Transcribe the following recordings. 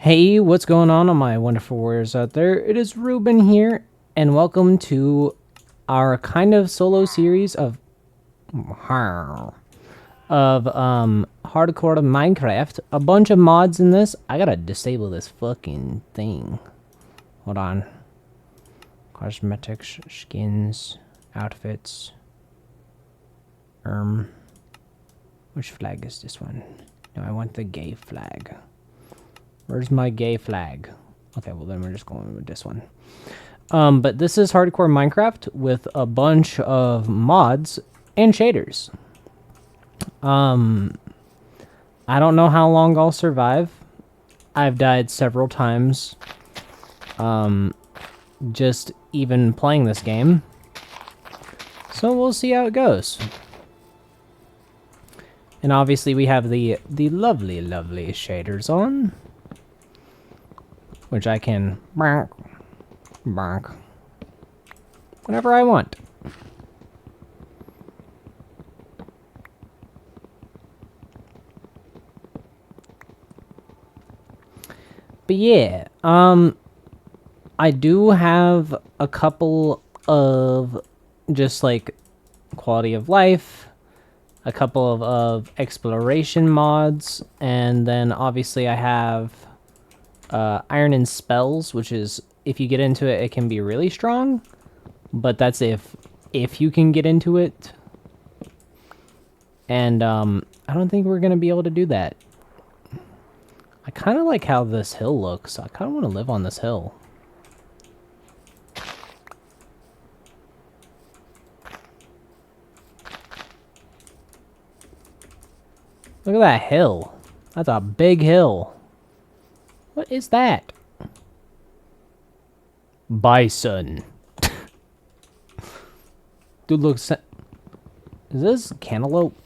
Hey, what's going on my wonderful warriors out there? It is RuBen here, and welcome to our kind of solo series of hardcore Minecraft. A bunch of mods in this. I gotta disable this fucking thing. Hold on. Cosmetics, skins, outfits. Which flag is this one? No, I want the gay flag. Where's my gay flag? Okay, well then we're just going with this one. But this is hardcore Minecraft with a bunch of mods and shaders. I don't know how long I'll survive. I've died several times. Just even playing this game. So we'll see how it goes. And obviously we have the lovely, lovely shaders on. Which I can whenever I want. But yeah, I do have a couple of just like quality of life, a couple of exploration mods, and then obviously I have Iron and Spells, which is, if you get into it, it can be really strong. But that's if you can get into it. And I don't think we're going to be able to do that. I kind of like how this hill looks. I kind of want to live on this hill. Look at that hill. That's a big hill. What is that? Bison. Dude, looks. Is this cantaloupe?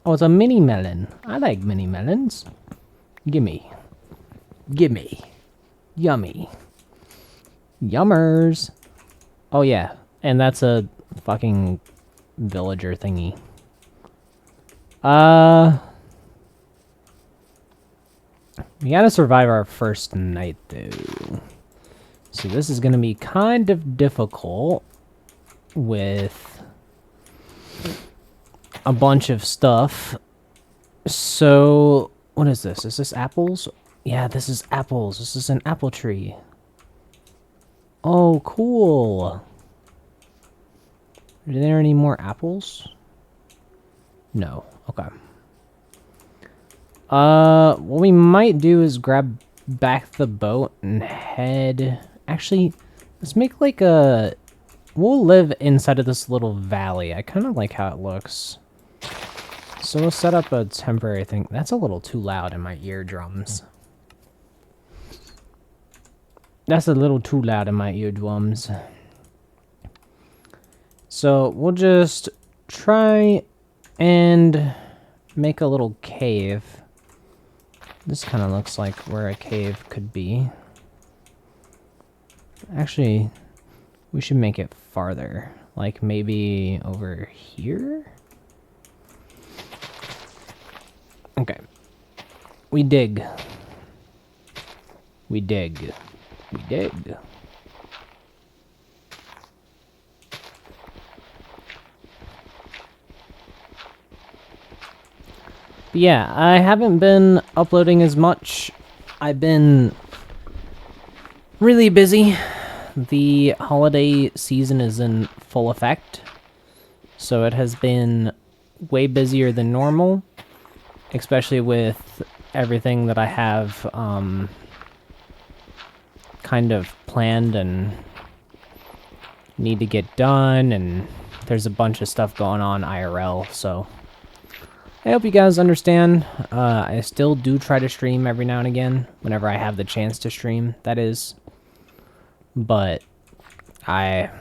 Oh, it's a mini melon. I like mini melons. Gimme. Gimme. Yummy. Yummers. Oh, yeah. And that's a fucking villager thingy. We gotta survive our first night, though. So this is gonna be kind of difficult with a bunch of stuff. So, what is this? Is this apples? Yeah, this is apples. This is an apple tree. Oh, cool. Are there any more apples? No. Okay. What we might do is grab back the boat and head... Actually, let's make like a... We'll live inside of this little valley. I kind of like how it looks. So we'll set up a temporary thing. That's a little too loud in my eardrums. That's a little too loud in my eardrums. So we'll just try and make a little cave. This kind of looks like where a cave could be. Actually, we should make it farther. Like maybe over here? Okay. We dig. We dig. We dig. But yeah, I haven't been uploading as much. I've been really busy. The holiday season is in full effect. So it has been way busier than normal. Especially with everything that I have kind of planned and need to get done. And there's a bunch of stuff going on IRL, so... I hope you guys understand. I still do try to stream every now and again, whenever I have the chance to stream, that is. But I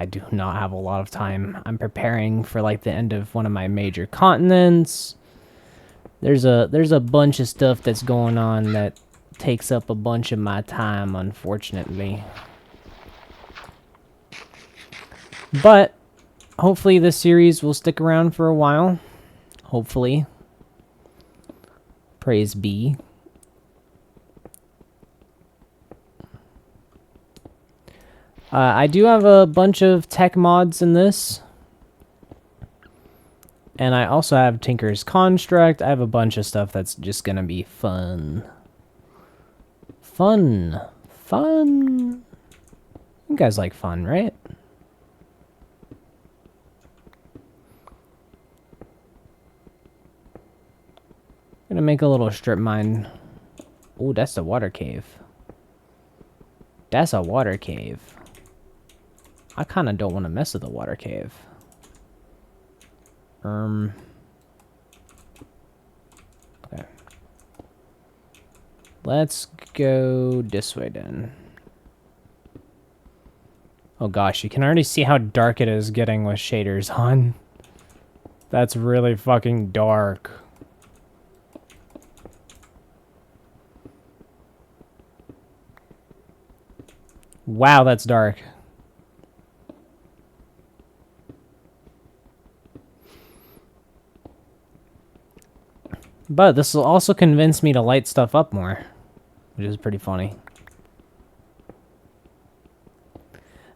do not have a lot of time. I'm preparing for like the end of one of my major continents. There's a bunch of stuff that's going on that takes up a bunch of my time, unfortunately. But hopefully this series will stick around for a while. Hopefully. Praise be. I do have a bunch of tech mods in this. And I also have Tinker's Construct. I have a bunch of stuff that's just gonna be fun. Fun. Fun. You guys like fun, right? Gonna make a little strip mine. Oh, that's the water cave. That's a water cave. I kind of don't want to mess with the water cave. Okay. Let's go this way then. Oh gosh, you can already see how dark it is getting with shaders on. That's really fucking dark. Wow, that's dark. But this will also convince me to light stuff up more, which is pretty funny.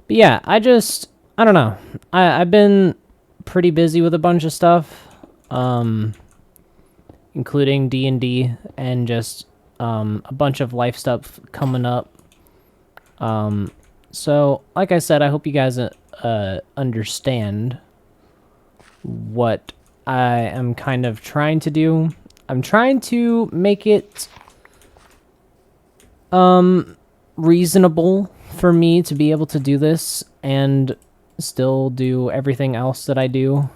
But yeah, I don't know. I've been pretty busy with a bunch of stuff, including D&D and just a bunch of life stuff coming up. So, like I said, I hope you guys understand what I am kind of trying to do. I'm trying to make it reasonable for me to be able to do this and still do everything else that I do.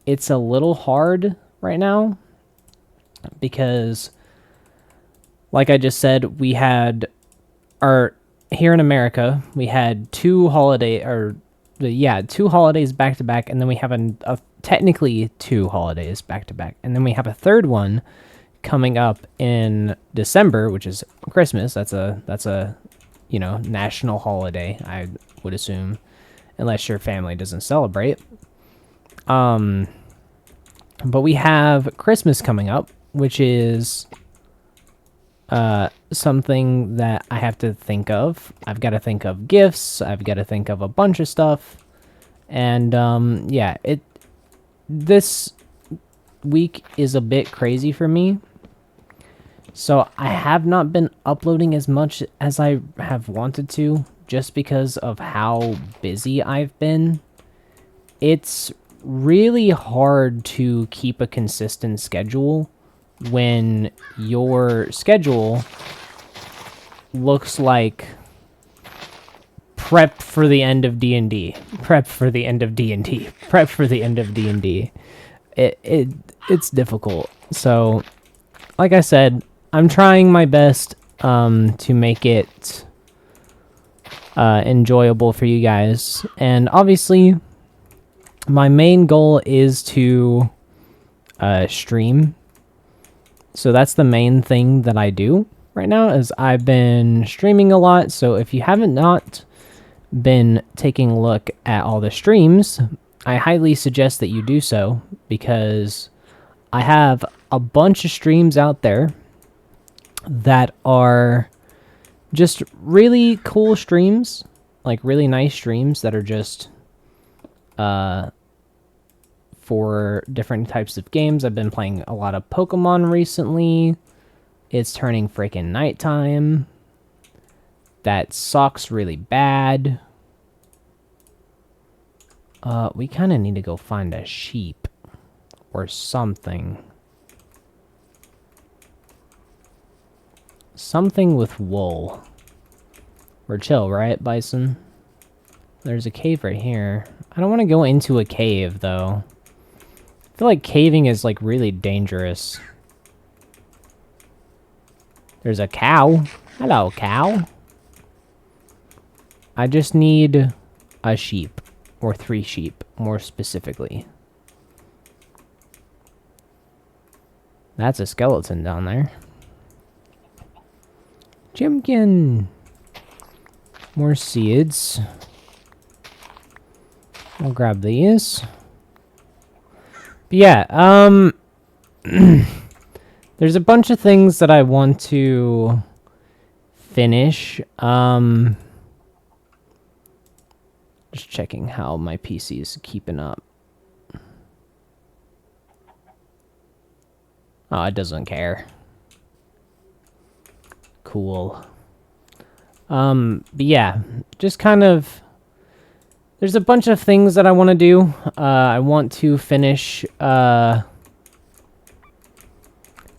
It's a little hard right now because, like I just said, we had here in America, we had two holidays back to back, and then we have technically 2 holidays back to back, and then we have a third one coming up in December, which is Christmas. That's a national holiday, I would assume, unless your family doesn't celebrate. But we have Christmas coming up, which is something that I have to think of. I've got to think of gifts. I've got to think of a bunch of stuff. And yeah, this week is a bit crazy for me. So I have not been uploading as much as I have wanted to, just because of how busy I've been. It's really hard to keep a consistent schedule when your schedule looks like prep for the end of D&D, prep for the end of D&D, prep for the end of D&D. It's difficult. So, like I said, I'm trying my best to make it enjoyable for you guys. And obviously, my main goal is to stream. So that's the main thing that I do right now, is I've been streaming a lot. So if you haven't not been taking a look at all the streams, I highly suggest that you do so, because I have a bunch of streams out there that are just really cool streams, like really nice streams that are just for different types of games. I've been playing a lot of Pokemon recently. It's turning freaking nighttime. That sucks really bad. We kind of need to go find a sheep or something. Something with wool. We're chill, right, Bison? There's a cave right here. I don't want to go into a cave, though. I feel like caving is, like, really dangerous. There's a cow. Hello, cow. I just need a sheep. Or 3 sheep, more specifically. That's a skeleton down there. Jimkin! More seeds. I'll grab these. But yeah, there's a bunch of things that I want to finish. Just checking how my PC is keeping up. Oh, it doesn't care. Cool. But yeah, just kind of... There's a bunch of things that I want to do. I want to finish... I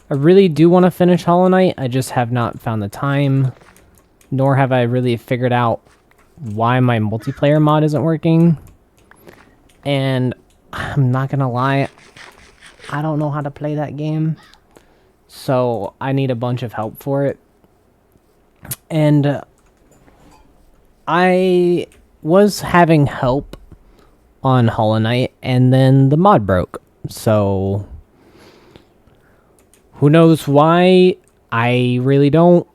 really do want to finish Hollow Knight. I just have not found the time. Nor have I really figured out why my multiplayer mod isn't working. And I'm not gonna lie, I don't know how to play that game. So I need a bunch of help for it. And I was having help on Hollow Knight, and then the mod broke. So who knows why? I really don't.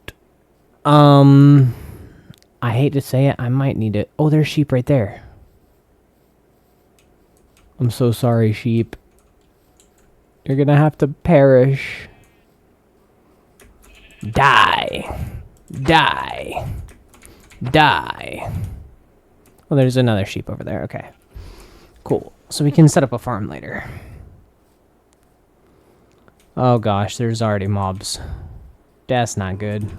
I hate to say it, I might need it. Oh, there's sheep right there. I'm so sorry, sheep. You're gonna have to perish. Die. Die. Die. Oh, there's another sheep over there. Okay. Cool. So we can set up a farm later. Oh gosh, there's already mobs. That's not good.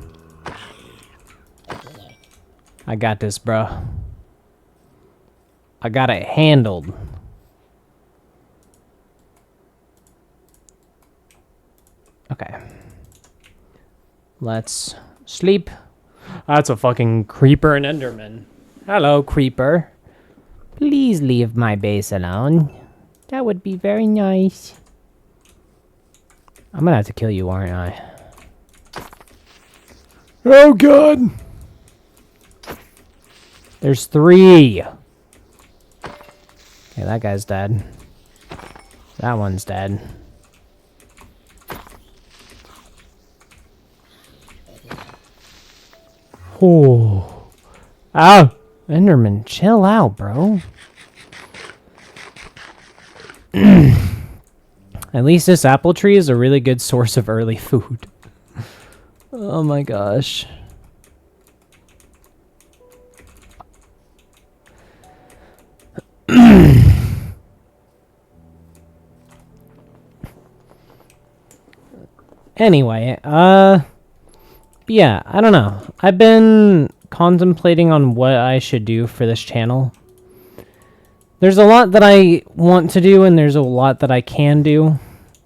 I got this, bro. I got it handled. Okay. Let's sleep. That's a fucking creeper and enderman. Hello, creeper. Please leave my base alone. That would be very nice. I'm gonna have to kill you, aren't I? Oh, God! There's 3! Okay, that guy's dead. That one's dead. Oh. Ow! Enderman, chill out, bro. At least this apple tree is a really good source of early food. Oh my gosh. Anyway, yeah, I don't know. I've been contemplating on what I should do for this channel. There's a lot that I want to do, and there's a lot that I can do.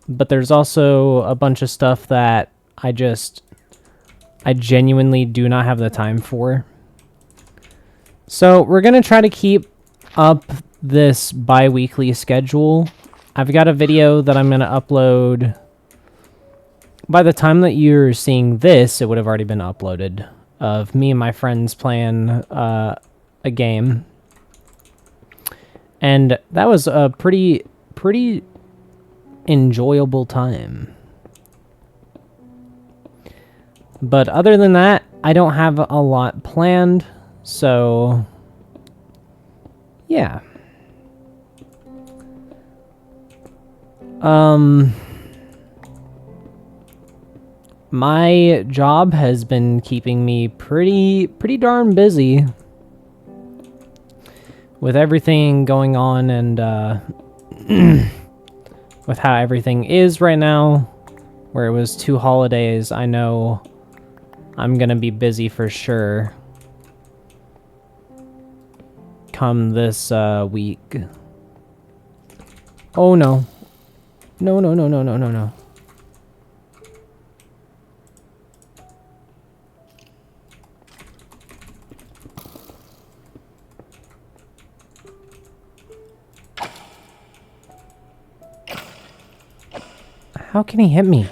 But there's also a bunch of stuff that I genuinely do not have the time for. So we're going to try to keep up this bi-weekly schedule. I've got a video that I'm going to upload. By the time that you're seeing this, it would have already been uploaded, of me and my friends playing a game. And that was a pretty enjoyable time. But other than that, I don't have a lot planned, so yeah. My job has been keeping me pretty darn busy with everything going on, and with how everything is right now, where it was 2 holidays. I know I'm gonna be busy for sure come this week. Oh no. No, no, no, no, no, no, no. How can he hit me?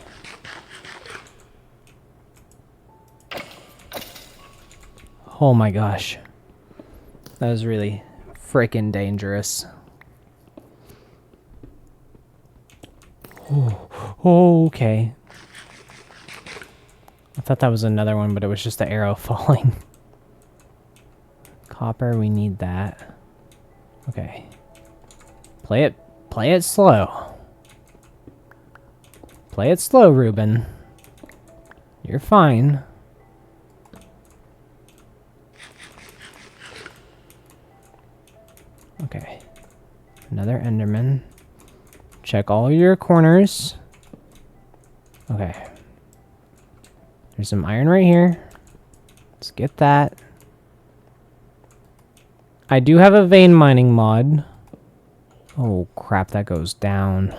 Oh my gosh. That was really freaking dangerous. Oh, okay. I thought that was another one, but it was just the arrow falling. Copper, we need that. Okay. Play it slow. Play it slow, RuBen. You're fine. Another Enderman. Check all your corners. Okay. There's some iron right here. Let's get that. I do have a vein mining mod. Oh crap, that goes down.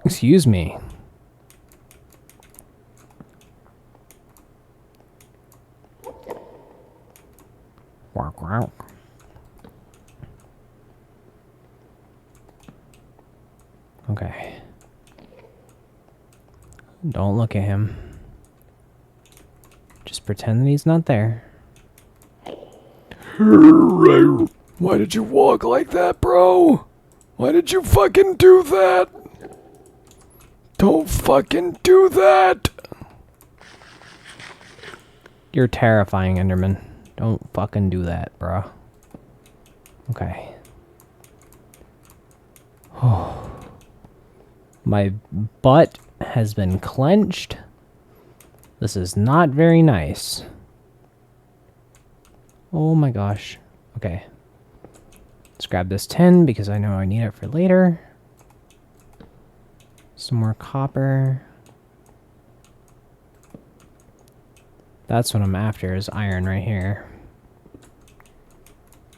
Excuse me. Walk, walk. Okay. Don't look at him. Just pretend that he's not there. Why did you walk like that, bro? Why did you fucking do that? Don't fucking do that! You're terrifying, Enderman. Don't fucking do that, bro. Okay. Oh. My butt has been clenched. This is not very nice. Oh my gosh. Okay. Let's grab this tin because I know I need it for later. Some more copper. That's what I'm after, is iron right here.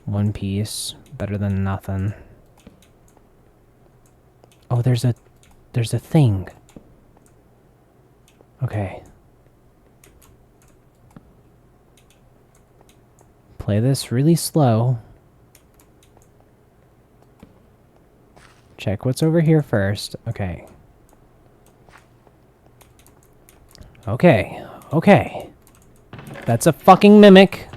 One piece. Better than nothing. Oh, there's a thing. Okay. Play this really slow. Check what's over here first. Okay. Okay. Okay. That's a fucking mimic.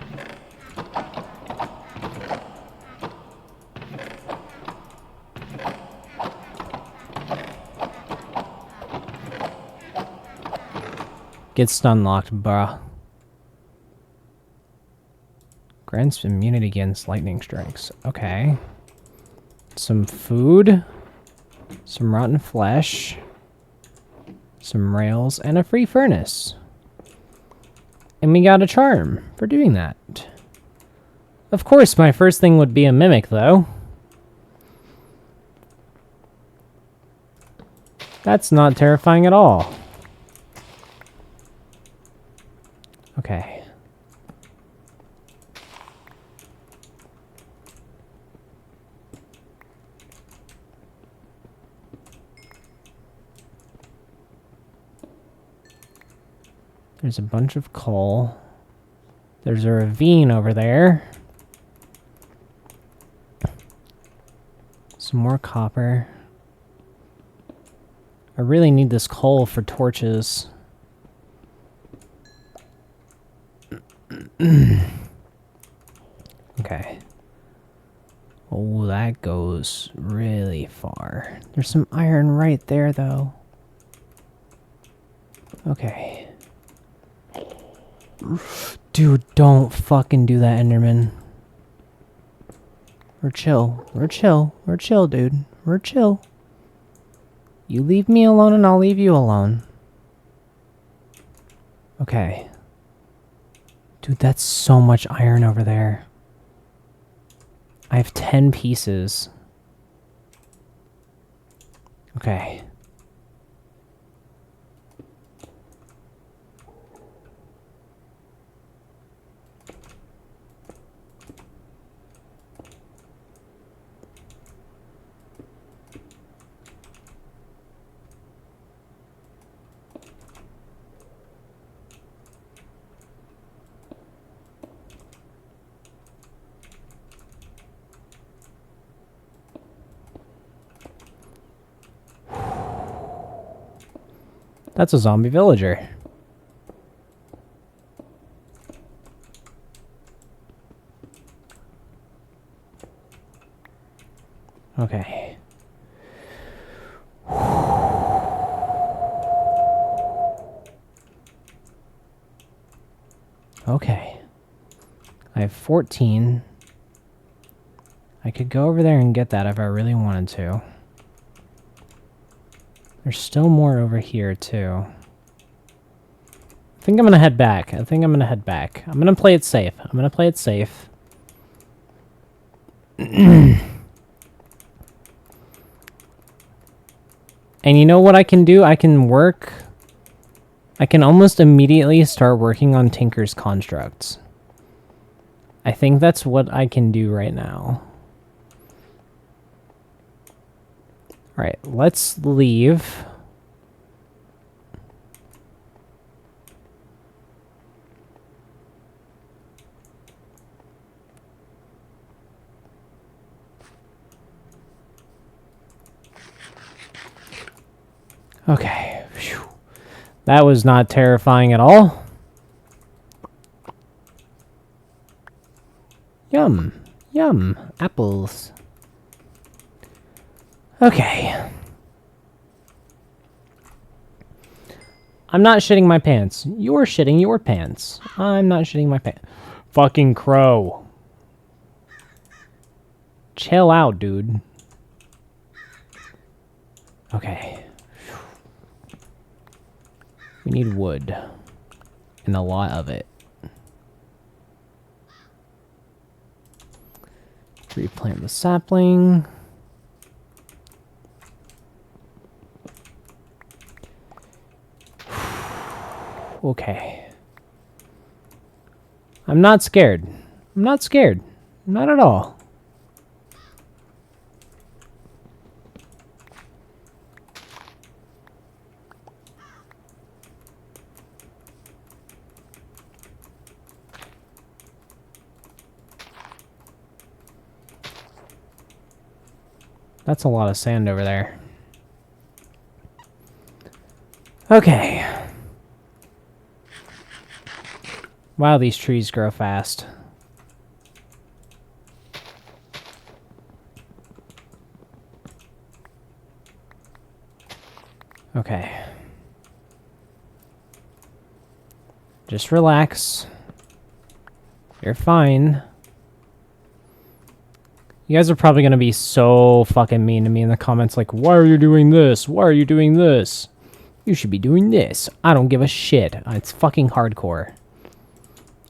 Get stun locked, bruh. Grants immunity against lightning strikes. Okay. Some food. Some rotten flesh. Some rails. And a free furnace. And we got a charm for doing that. Of course, my first thing would be a mimic, though. That's not terrifying at all. Okay. There's a bunch of coal. There's a ravine over there. Some more copper. I really need this coal for torches. Okay. Oh, that goes really far. There's some iron right there, though. Okay. Dude, don't fucking do that, Enderman. We're chill. We're chill. We're chill, dude. We're chill. You leave me alone and I'll leave you alone. Okay. Dude, that's so much iron over there. I have 10 pieces. Okay. That's a zombie villager. Okay. Okay. I have 14. I could go over there and get that if I really wanted to. There's still more over here, too. think I'm gonna head back. I think I'm gonna head back. I'm gonna play it safe. I'm gonna play it safe. And you know what I can do? I can work... I can almost immediately start working on Tinker's constructs. I think that's what I can do right now. Alright, let's leave. Okay. Phew. That was not terrifying at all. Yum. Yum. Apples. Okay. I'm not shitting my pants. You're shitting your pants. I'm not shitting my pants. Fucking crow. Chill out, dude. Okay. We need wood. And a lot of it. Replant the sapling. Okay. I'm not scared. I'm not scared. Not at all. That's a lot of sand over there. Okay. Wow, these trees grow fast. Okay. Just relax. You're fine. You guys are probably going to be so fucking mean to me in the comments like, why are you doing this? Why are you doing this? You should be doing this. I don't give a shit. It's fucking hardcore.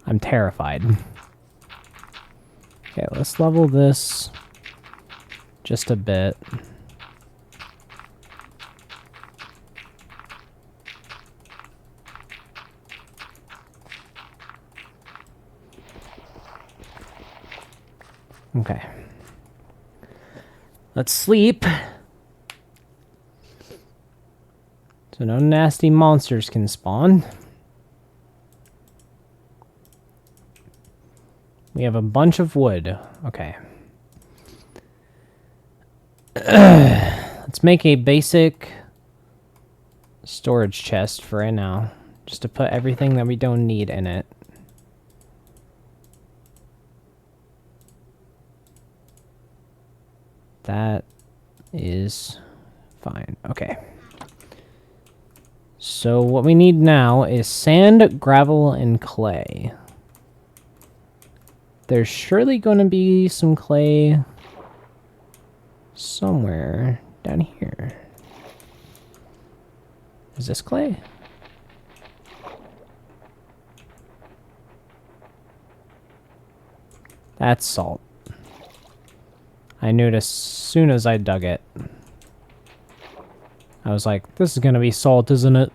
I'm terrified. Okay, let's level this just a bit. Okay. Let's sleep. So no nasty monsters can spawn. We have a bunch of wood. Okay. Let's make a basic storage chest for right now. Just to put everything that we don't need in it. That is fine. Okay. So what we need now is sand, gravel, and clay. There's surely going to be some clay somewhere down here. Is this clay? That's salt. I knew it as soon as I dug it. I was like, this is going to be salt, isn't it?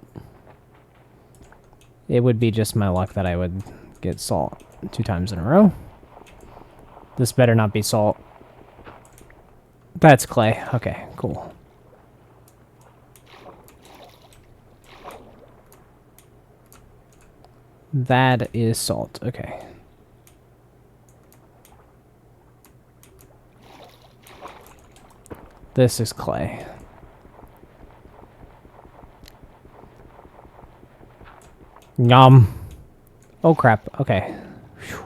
It would be just my luck that I would get salt 2 times in a row. This better not be salt. That's clay. Okay, cool. That is salt. Okay. This is clay. Yum. Oh crap. Okay. Whew.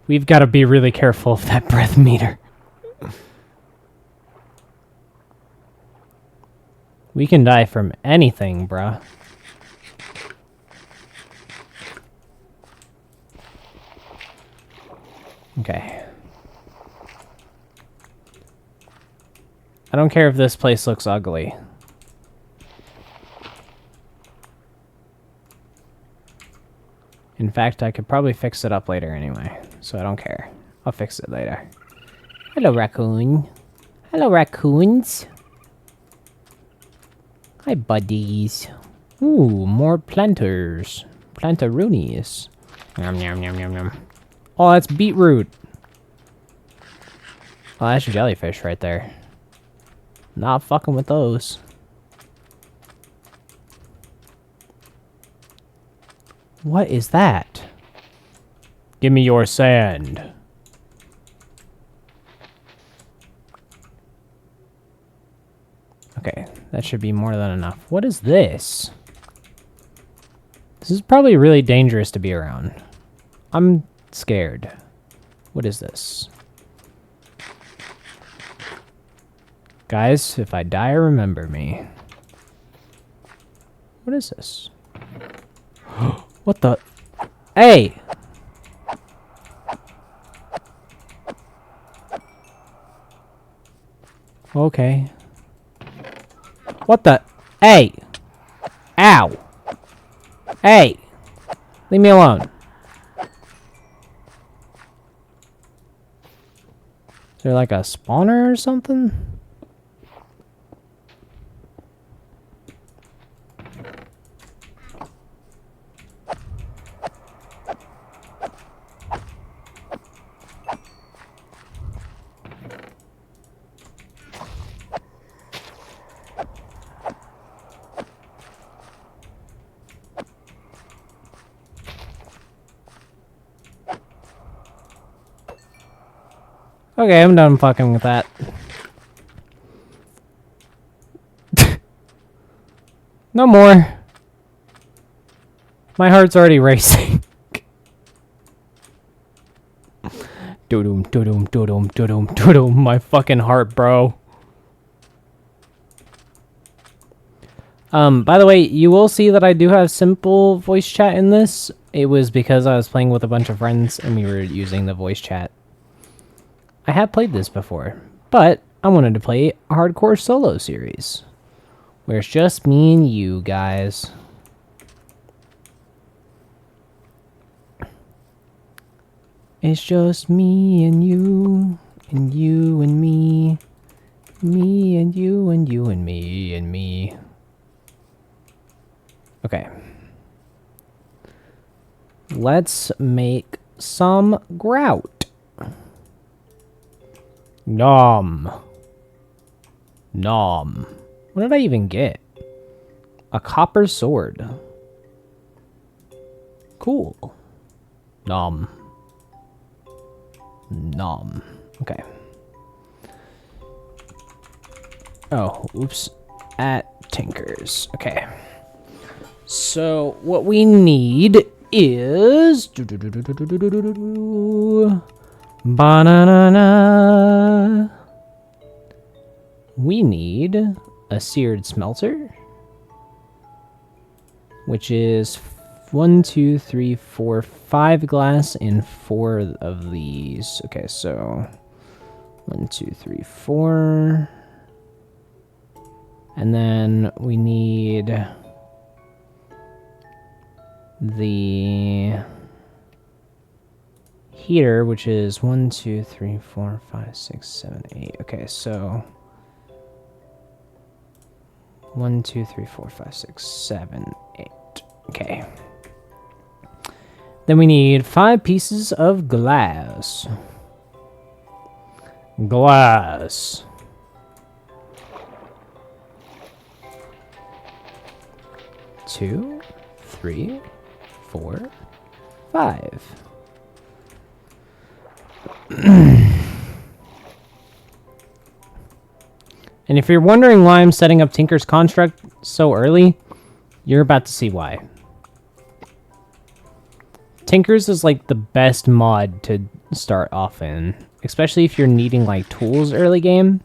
We've got to be really careful of that breath meter. We can die from anything, bruh. Okay. I don't care if this place looks ugly. In fact, I could probably fix it up later anyway, so I don't care. I'll fix it later. Hello, raccoon. Hello, raccoons. Hi, buddies. Ooh, more planters. Plantaroonies. Yum, yum, yum, yum, yum. Oh, that's beetroot. Oh, that's jellyfish right there. Not fucking with those. What is that? Give me your sand. Okay, that should be more than enough. What is this? This is probably really dangerous to be around. I'm scared. What is this? Guys, if I die, remember me. What is this? What the? Hey! Okay. What the? Hey! Ow! Hey! Leave me alone. Is there like a spawner or something? Okay, I'm done fucking with that. No more. My heart's already racing. Do-doom, do-doom, do-doom, do-doom, do-doom. My fucking heart, bro. By the way, you will see that I do have simple voice chat in this. It was because I was playing with a bunch of friends and we were using the voice chat. I have played this before, but I wanted to play a hardcore solo series where it's just me and you guys. It's just me and you and me, me and you and you and me and me. Okay. Let's make some grout. Nom. Nom. What did I even get? A copper sword. Cool. Nom. Nom. Okay. Oh, oops. At Tinker's. Okay. So, what we need is... Banana. We need a seared smelter, which is 1, 2, 3, 4, 5 glass and 4 of these. Okay, so 1, 2, 3, 4. And then we need the heater, which is 1, 2, 3, 4, 5, 6, 7, 8. Okay, so 1, 2, 3, 4, 5, 6, 7, 8. Okay. Then we need 5 pieces of glass. Glass. Two, 3, 4, 5. And if you're wondering why I'm setting up Tinker's Construct so early, you're about to see why. Tinker's is like the best mod to start off in, especially if you're needing like tools early game.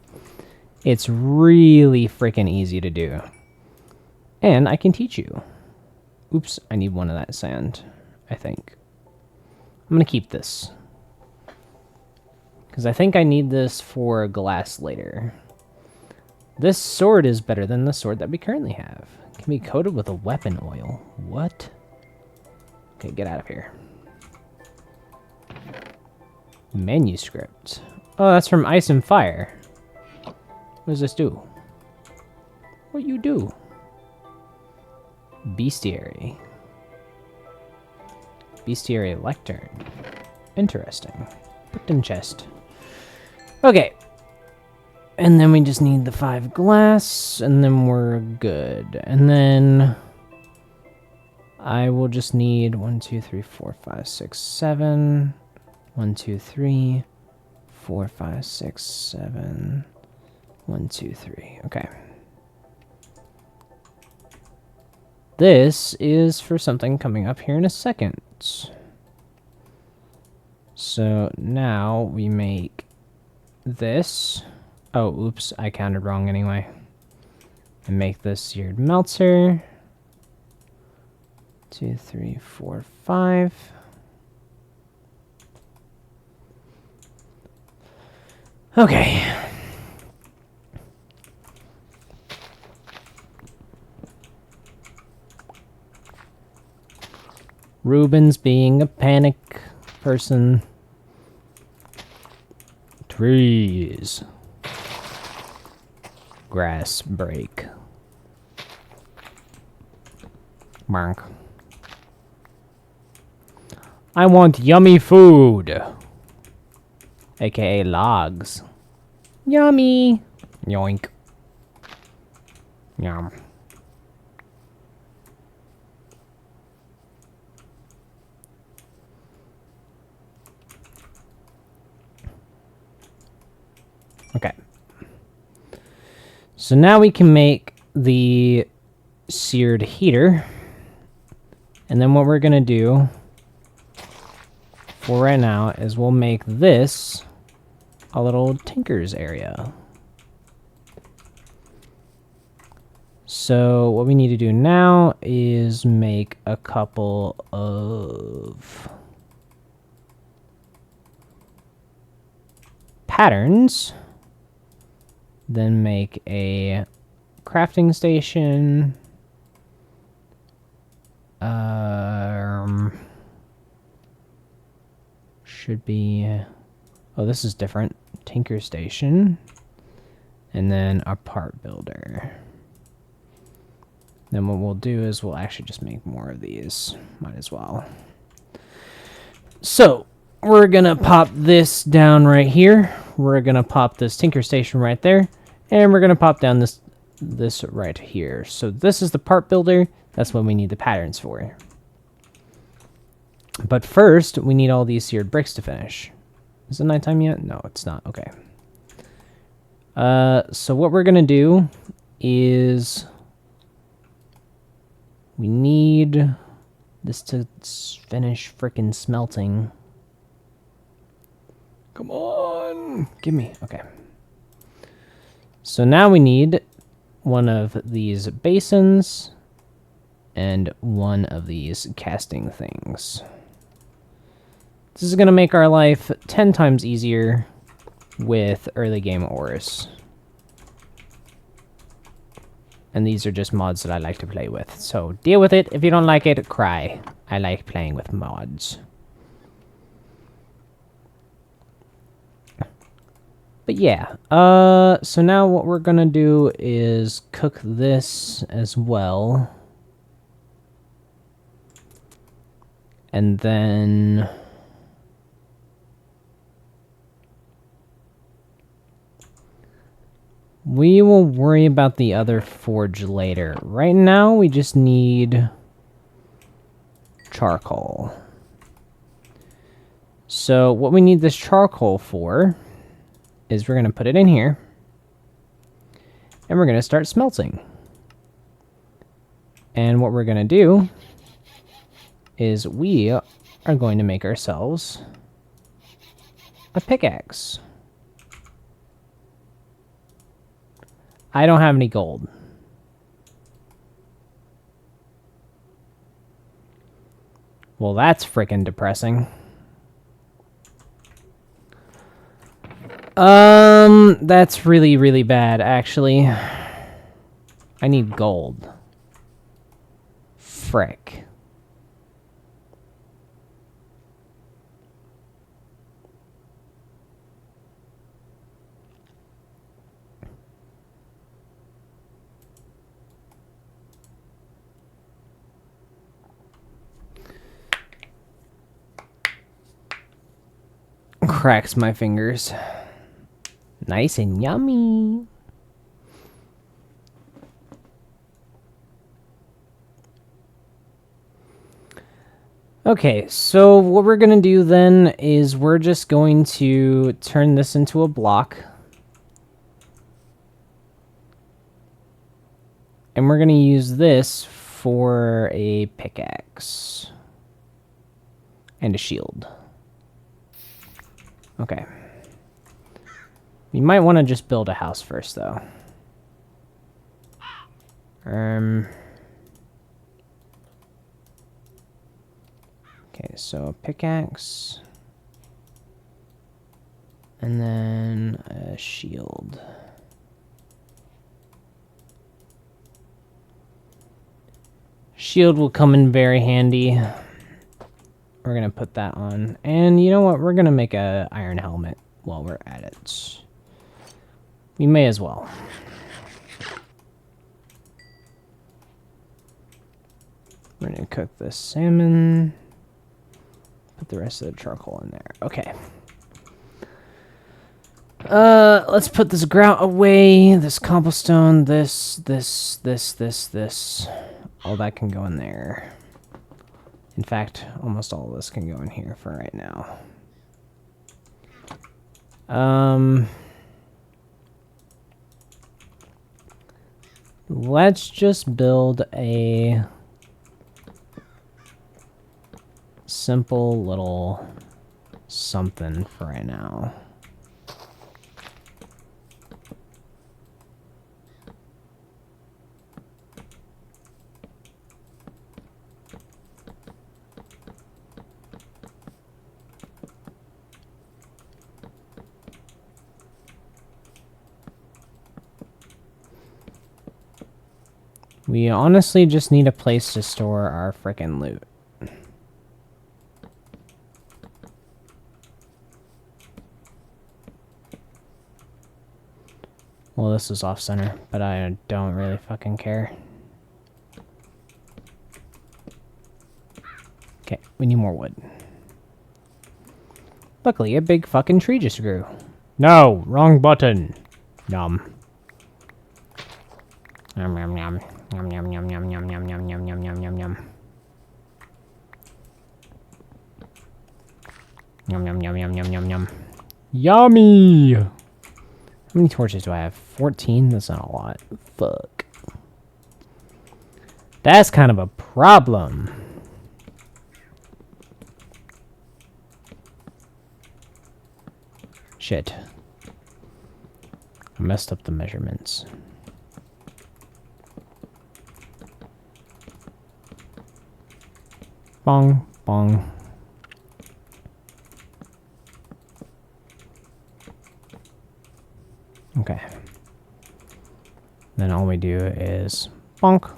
It's really freaking easy to do. And I can teach you. Oops, I need one of that sand, I think. I'm gonna keep this, because I think I need this for glass later. This sword is better than the sword that we currently have. It can be coated with a weapon oil. What? Okay, get out of here. Manuscript. Oh, that's from Ice and Fire. What does this do? What you do? Bestiary. Bestiary lectern. Interesting. Put in chest. Okay. And then we just need the 5 glass, and then we're good. And then I will just need 1, 2, 3, 4, 5, 6, 7. 1, 2, 3, 4, 5, 6, 7. 1, 2, 3. Okay. This is for something coming up here in a second. So now we make this. Oh, oops, I counted wrong anyway. And make this seared melter. 2, 3, 4, 5. Okay. RuBen's being a panic person. Trees. Grass break. Bonk. I want yummy food. AKA logs. Yummy. Yoink. Yum. Okay. So now we can make the seared heater. And then what we're going to do for right now is we'll make this a little tinker's area. So what we need to do now is make a couple of patterns. Then make a crafting station. Should be... Oh, this is different. Tinker station. And then a part builder. Then what we'll do is we'll actually just make more of these. Might as well. So, we're gonna pop this down right here. We're gonna pop this tinker station right there. And we're gonna pop down this right here. So this is the part builder. That's what we need the patterns for. But first, we need all these seared bricks to finish. Is it nighttime yet? No, it's not. Okay. So what we're gonna do is we need this to finish frickin' smelting. Come on. Give me. Okay. So now we need one of these basins and one of these casting things. This is going to make our life 10 times easier with early game ores. And these are just mods that I like to play with. So deal with it. If you don't like it, cry. I like playing with mods. But yeah, so now what we're gonna do is cook this as well. And then we will worry about the other forge later. Right now, we just need charcoal. So what we need this charcoal for is we're going to put it in here, and we're going to start smelting. And what we're going to do is we are going to make ourselves a pickaxe. I don't have any gold. Well, that's freaking depressing. That's really, really bad, actually. I need gold. Frick. cracks my fingers. Nice and yummy. Okay, so what we're going to do then is we're just going to turn this into a block. And we're going to use this for a pickaxe. And a shield. Okay. You might want to just build a house first, though. Okay, so a pickaxe. And then a shield. Shield will come in very handy. We're going to put that on. And you know what? We're going to make a iron helmet while we're at it. We may as well. We're going to cook this salmon. Put the rest of the charcoal in there. Okay. Let's put this grout away. This cobblestone. This. All that can go in there. In fact, almost all of this can go in here for right now. Let's just build a simple little something for right now. We honestly just need a place to store our frickin' loot. Well, this is off-center, but I don't really fucking care. Okay, we need more wood. Luckily, a big fucking tree just grew. No, wrong button. Yum. Yum, yum, yum. Yum, yum, yum, yum, yum, yum, yum, yum, yum, yum, yum, yum. Yum, yum, yum, yum, yum, yum, yum. Yummy! How many torches do I have? 14? That's not a lot. Fuck. That's kind of a problem. Shit. I messed up the measurements. Bong, bong. Okay. Then all we do is bonk.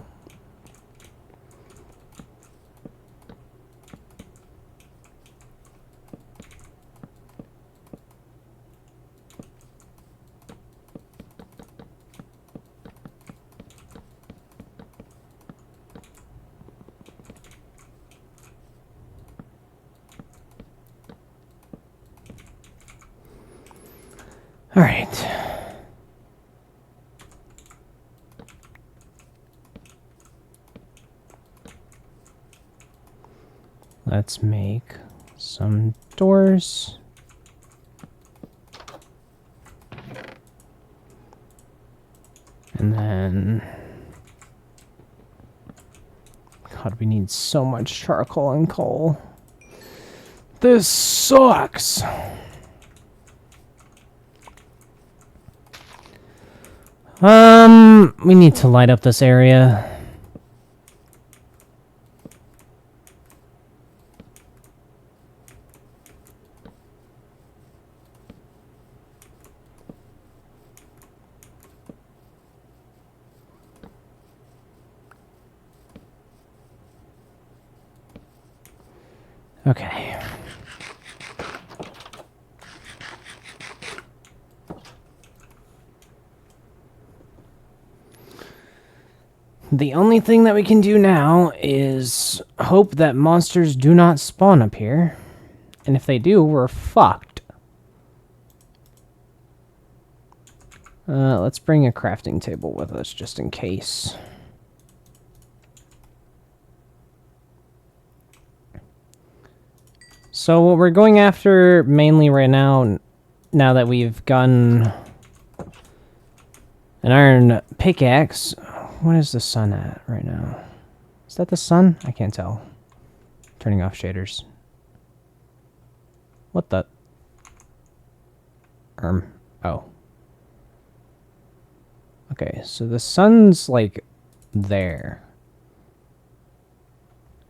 All right. Let's make some doors. And then... God, we need so much charcoal and coal. This sucks! We need to light up this area. Okay. The only thing that we can do now is hope that monsters do not spawn up here. And if they do, we're fucked. Let's bring a crafting table with us just in case. So what we're going after mainly right now, now that we've gotten an iron pickaxe. What is the sun at right now? Is that the sun? I can't tell. Turning off shaders. What the? Oh. Okay, so the sun's like there.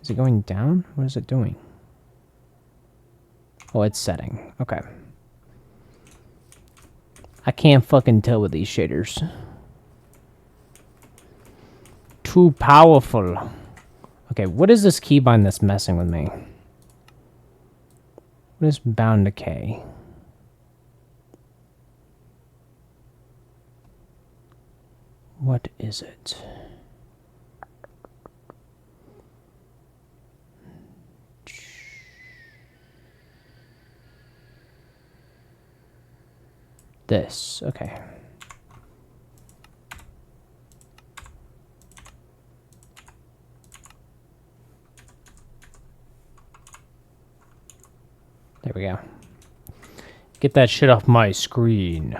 Is it going down? What is it doing? Oh, it's setting. Okay. I can't fucking tell with these shaders. Too powerful. Okay, what is this keybind that's messing with me? What is bound decay? What is it? This, okay. There we go. Get that shit off my screen.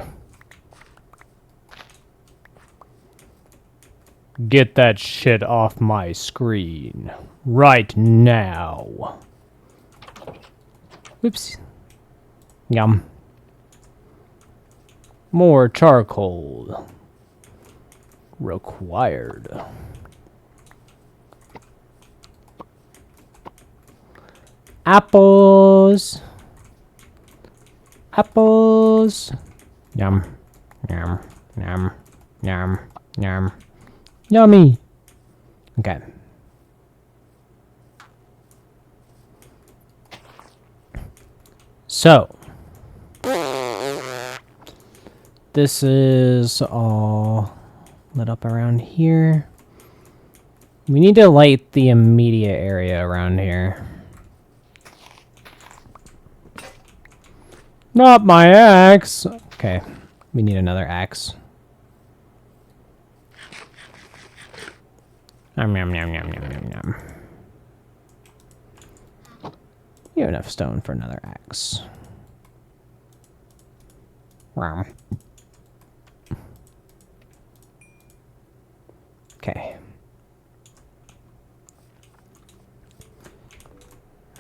Get that shit off my screen. Right now. Whoops. Yum. More charcoal. Required. Apples. Apples. Yum. Yum. Yum. Yum. Yum. Yummy. Okay. So. This is all lit up around here. We need to light the immediate area around here. Not my axe. Okay, we need another axe. Yum, yum, yum, yum, yum, yum, yum. You have enough stone for another axe. Wow. Okay.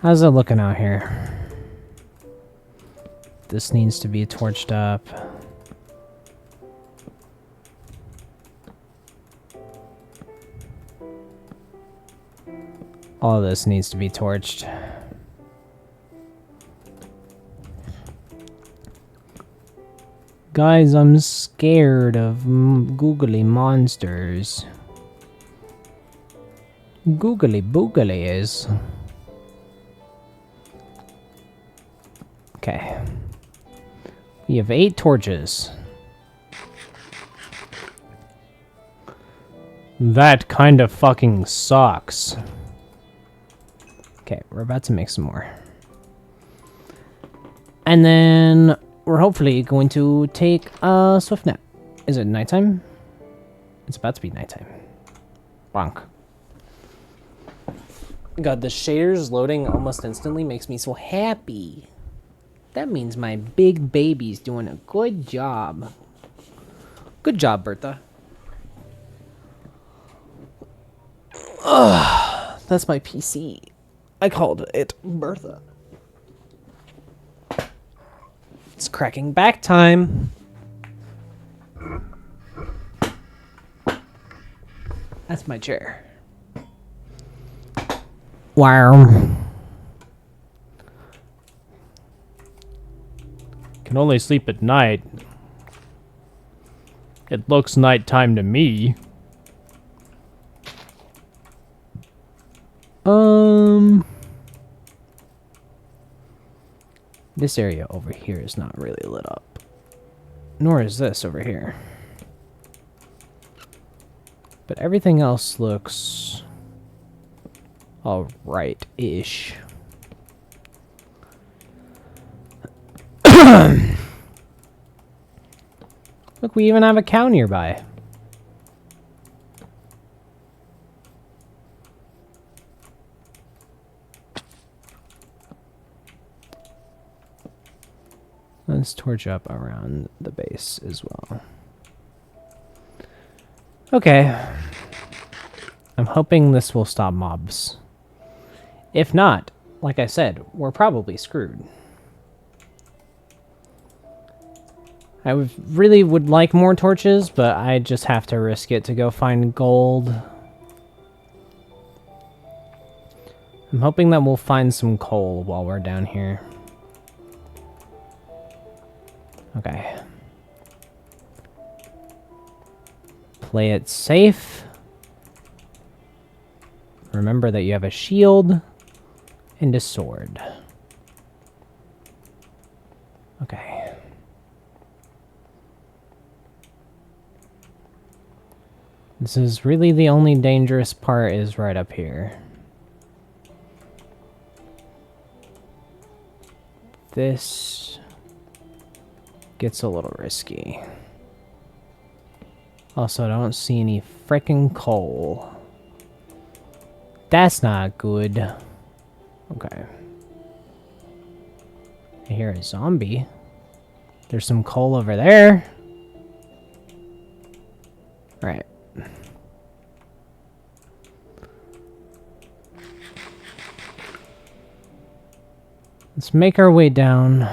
How's it looking out here? This needs to be torched up. All of this needs to be torched. Guys, I'm scared of googly monsters. Googly boogly is. Okay. We have 8 torches. That kind of fucking sucks. Okay, we're about to make some more. And then we're hopefully going to take a swift nap. Is it nighttime? It's about to be nighttime. Bonk. God, the shaders loading almost instantly makes me so happy. That means my big baby's doing a good job. Good job, Bertha. Ugh, that's my PC. I called it Bertha. It's cracking back time. That's my chair. Wow. Can only sleep at night. It looks nighttime to me. This area over here is not really lit up. Nor is this over here. But everything else looks alright-ish. Look, we even have a cow nearby. Let's torch up around the base as well. Okay. I'm hoping this will stop mobs. If not, like I said, we're probably screwed. I really would like more torches, but I just have to risk it to go find gold. I'm hoping that we'll find some coal while we're down here. Okay. Play it safe. Remember that you have a shield and a sword. Okay. This is really the only dangerous part is right up here. This gets a little risky. Also, I don't see any frickin' coal. That's not good. Okay. I hear a zombie. There's some coal over there. Alright. Let's make our way down.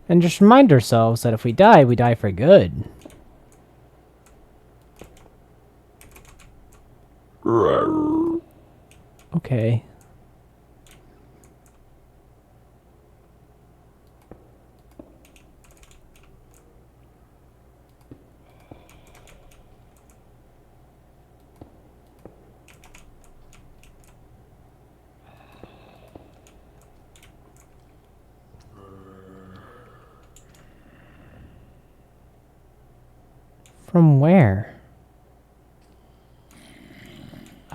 And just remind ourselves that if we die for good. Okay. From where?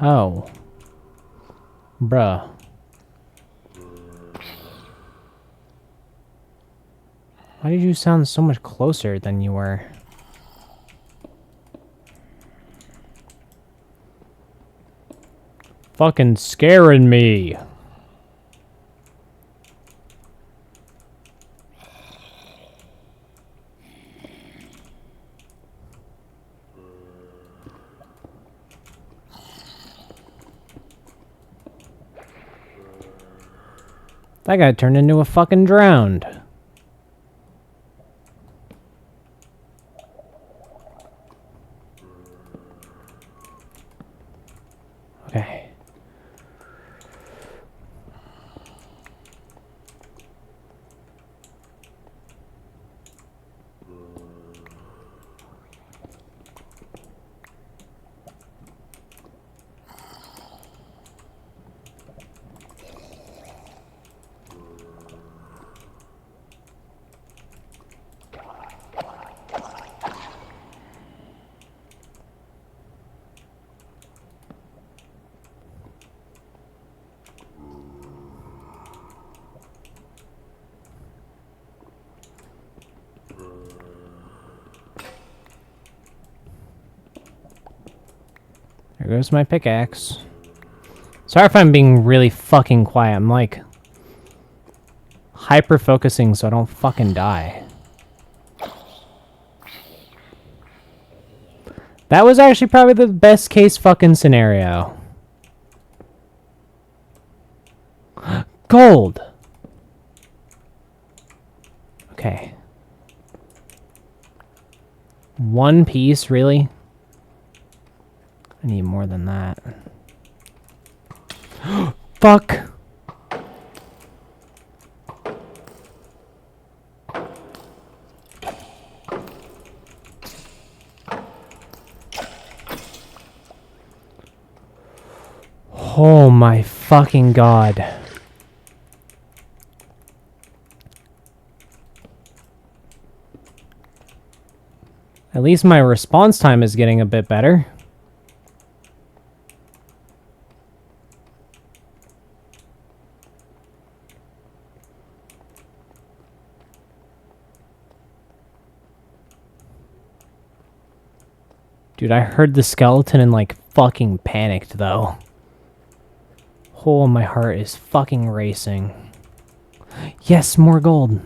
Oh. Bruh. Why did you sound so much closer than you were? Fucking scaring me. That guy turned into a fucking drowned. Okay. There goes my pickaxe. Sorry if I'm being really fucking quiet. I'm like hyper focusing so I don't fucking die. That was actually probably the best case fucking scenario. Gold! Okay. One piece, really? I need more than that. Fuck! Oh my fucking god. At least my response time is getting a bit better. Dude, I heard the skeleton and, like, fucking panicked, though. Oh, my heart is fucking racing. Yes, more gold.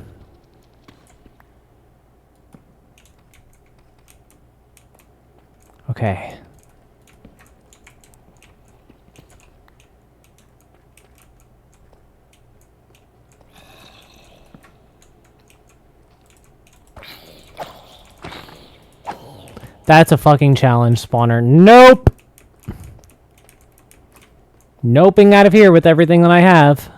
Okay. That's a fucking challenge spawner. Nope! Noping out of here with everything that I have.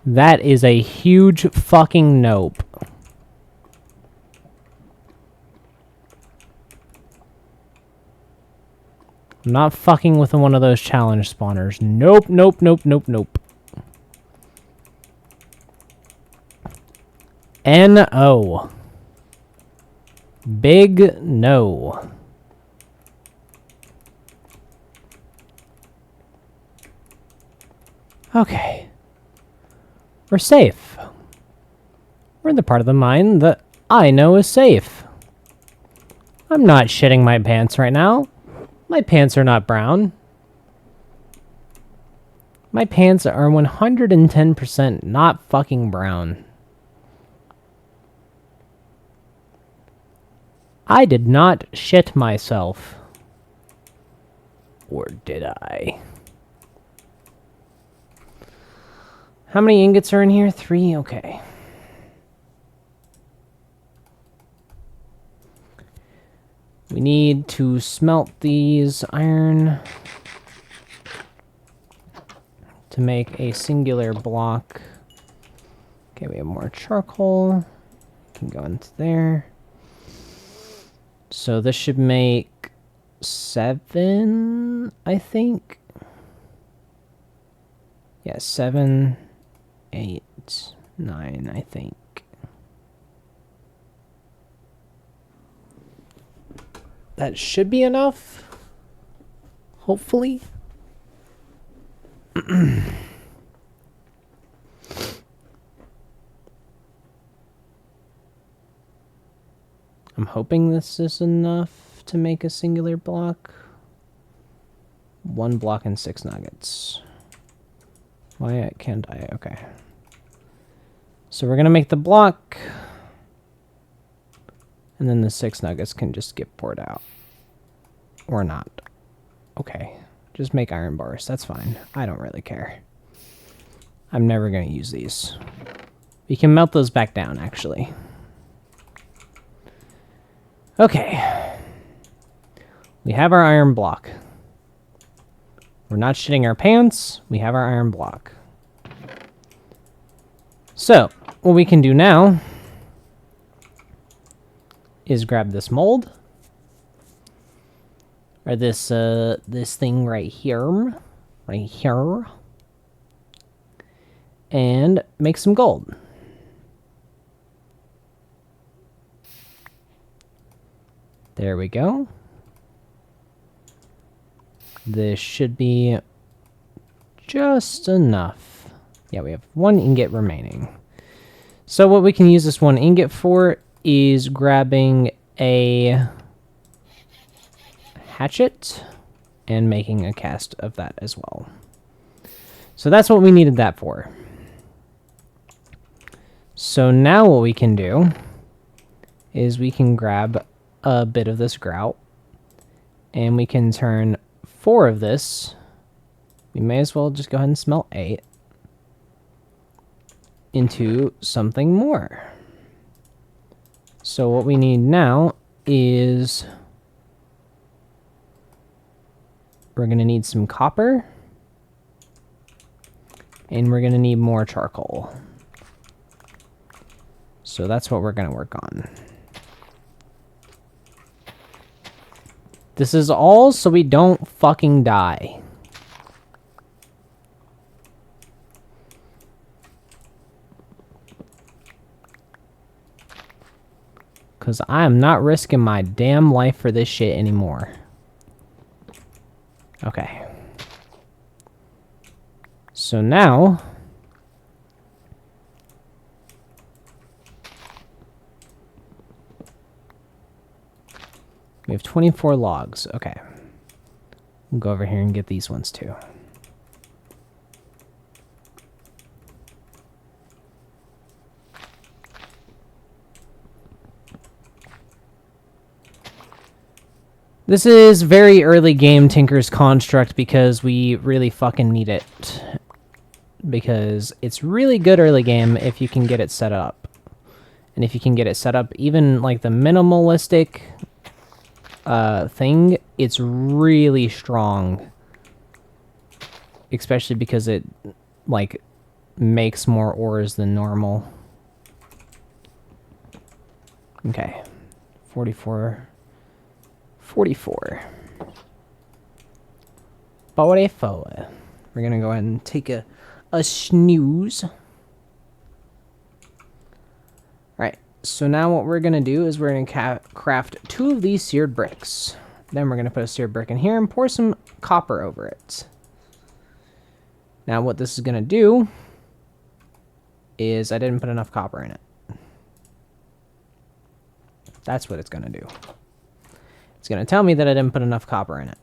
That is a huge fucking nope. I'm not fucking with one of those challenge spawners. Nope, nope, nope, nope, nope. N-O. Big no. Okay. We're safe. We're in the part of the mine that I know is safe. I'm not shitting my pants right now. My pants are not brown. My pants are 110% not fucking brown. I did not shit myself. Or did I? How many ingots are in here? 3? Okay. We need to smelt these iron to make a singular block. Okay, we have more charcoal. Can go into there. So this should make 7, I think. Yeah, 7, 8, 9, I think. That should be enough. Hopefully. I'm hoping this is enough to make a singular block. 1 block and 6 nuggets. Why can't I? Okay. So we're going to make the block. And then the 6 nuggets can just get poured out. Or not. Okay. Just make iron bars. That's fine. I don't really care. I'm never going to use these. We can melt those back down, actually. Okay. We have our iron block. We're not shitting our pants. We have our iron block. So, what we can do now is grab this mold. Or this thing right here. Right here. And make some gold. There we go. This should be just enough. Yeah, we have 1 ingot remaining. So what we can use this 1 ingot for is grabbing a hatchet and making a cast of that as well. So that's what we needed that for. So now what we can do is we can grab a bit of this grout and we can turn 4 of this. We may as well just go ahead and smelt 8 into something more. So what we need now is we're going to need some copper and we're going to need more charcoal. So that's what we're going to work on. This is all so we don't fucking die. Because I am not risking my damn life for this shit anymore. Okay. So now, We have 24 logs. Okay. We'll go over here and get these ones too. This is very early game Tinker's Construct because we really fucking need it. Because it's really good early game if you can get it set up. And if you can get it set up, even like the minimalistic thing, it's really strong. Especially because it like makes more ores than normal. Okay. 44. 44. 44. We're gonna go ahead and take a snooze. Alright, so now what we're gonna do is we're gonna craft 2 of these seared bricks. Then we're gonna put a seared brick in here and pour some copper over it. Now what this is gonna do is I didn't put enough copper in it. That's what it's gonna do. It's going to tell me that I didn't put enough copper in it.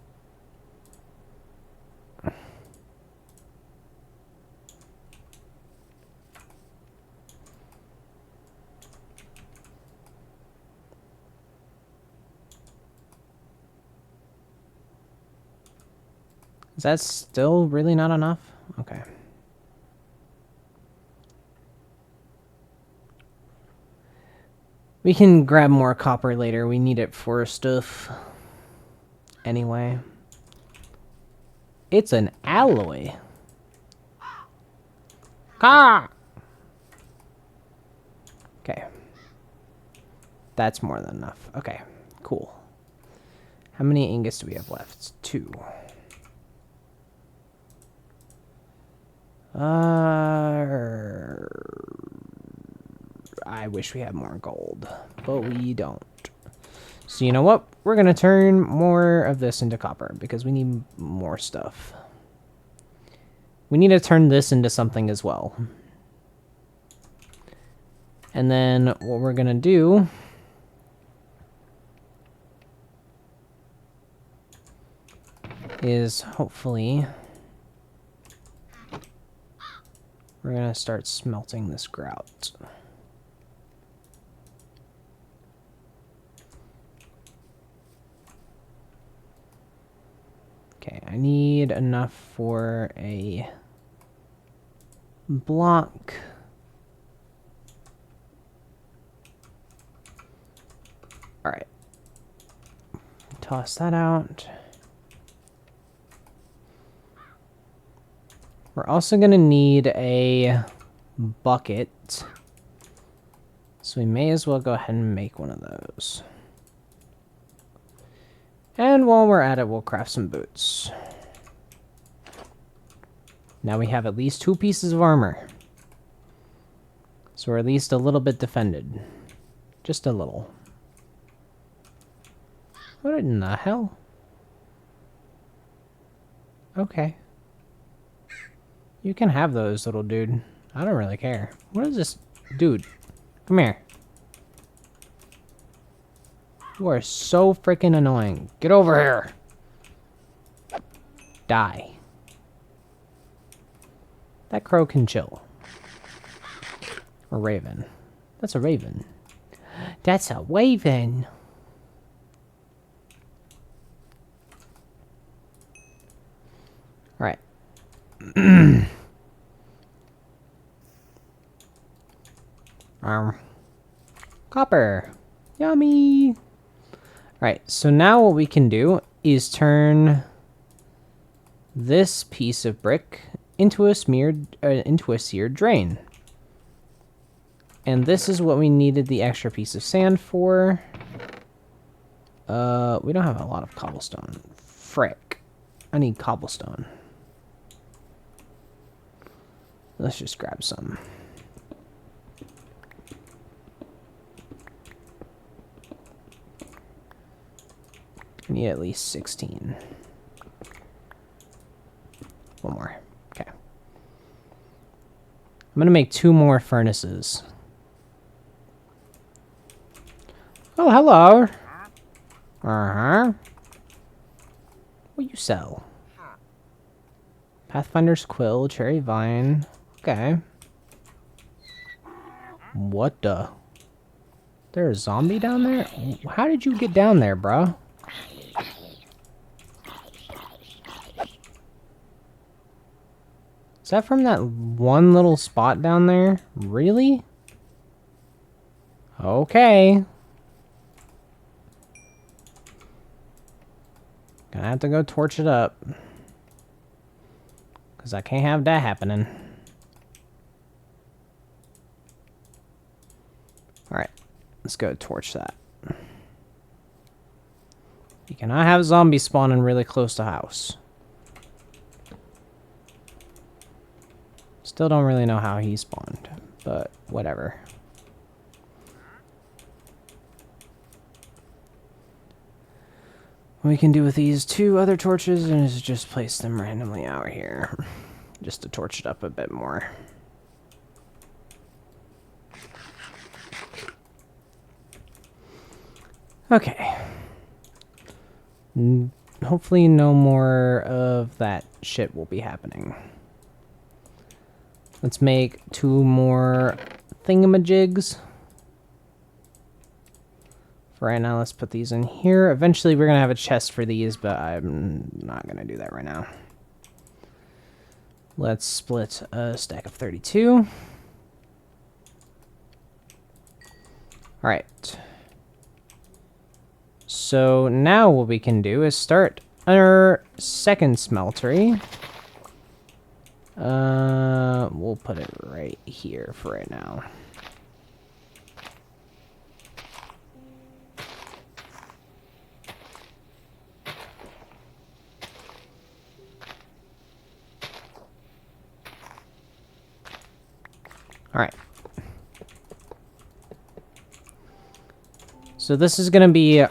Is that still really not enough? Okay. We can grab more copper later. We need it for stuff. Anyway. It's an alloy. Ah! Okay. That's more than enough. Okay, cool. How many ingots do we have left? It's 2. I wish we had more gold, but we don't. So you know what? We're going to turn more of this into copper because we need more stuff. We need to turn this into something as well. And then what we're going to do is hopefully we're going to start smelting this grout. Okay, I need enough for a block. All right. Toss that out. We're also going to need a bucket. So we may as well go ahead and make one of those. And while we're at it, we'll craft some boots. Now we have at least 2 pieces of armor. So we're at least a little bit defended. Just a little. What in the hell? Okay. You can have those, little dude. I don't really care. What is this? Dude, come here. You are so freaking annoying. Get over here. Die. That crow can chill. Or raven. That's a raven. That's a raven. Alright. Copper. Yummy. Alright, so now what we can do is turn this piece of brick into a seared drain. And this is what we needed the extra piece of sand for. We don't have a lot of cobblestone. Frick. I need cobblestone. Let's just grab some. I need at least 16. One more. Okay. I'm going to make 2 more furnaces. Oh, hello. Uh-huh. What you sell? Pathfinder's Quill, Cherry Vine. Okay. What the? There's a zombie down there? How did you get down there, bro? Is that from that one little spot down there? Really? Okay. Gonna have to go torch it up. Because I can't have that happening. Alright. Let's go torch that. You cannot have zombies spawning really close to house. Still don't really know how he spawned, but whatever. What we can do with these 2 other torches is just place them randomly out here. Just to torch it up a bit more. Okay. Hopefully no more of that shit will be happening. Let's make 2 more thingamajigs. For right now, let's put these in here. Eventually, we're going to have a chest for these, but I'm not going to do that right now. Let's split a stack of 32. Alright. So now what we can do is start our second smeltery. We'll put it right here for right now. Alright. So this is going to be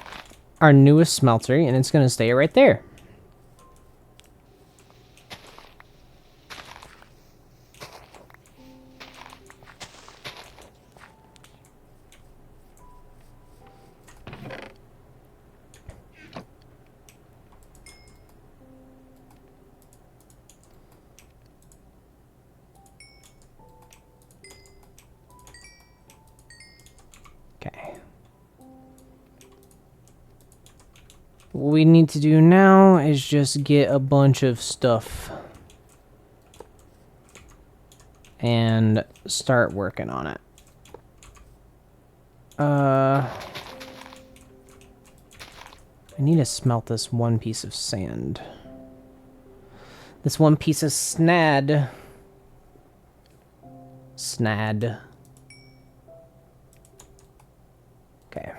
our newest smeltery, and it's going to stay right there. Okay. What we need to do now is just get a bunch of stuff and start working on it. I need to smelt this 1 piece of sand. This 1 piece of snad. Snad. Okay.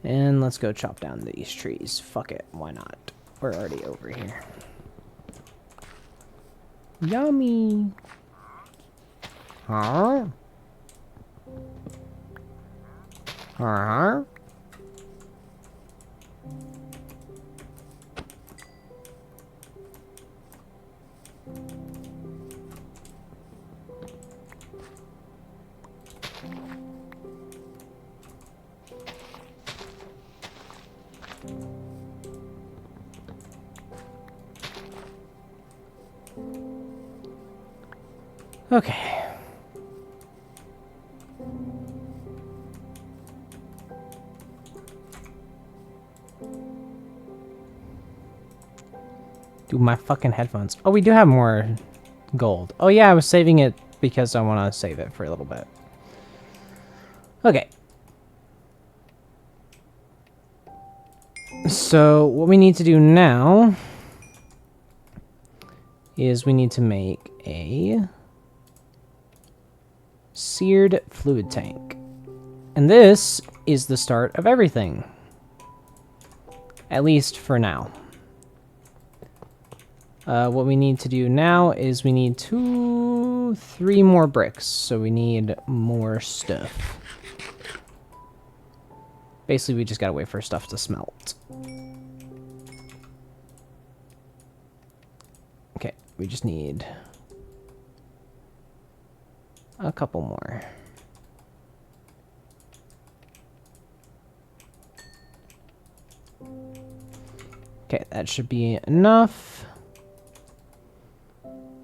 And let's go chop down these trees. Fuck it, why not? We're already over here. Yummy! Huh? Uh-huh. Okay. Dude, my fucking headphones. Oh, we do have more gold. Oh yeah, I was saving it because I want to save it for a little bit. Okay. So, what we need to do now is we need to make a seared fluid tank. And this is the start of everything. At least for now. What we need to do now is we need 3 more bricks. So we need more stuff. Basically, we just gotta wait for stuff to smelt. Okay, we just need a couple more. Okay, that should be enough.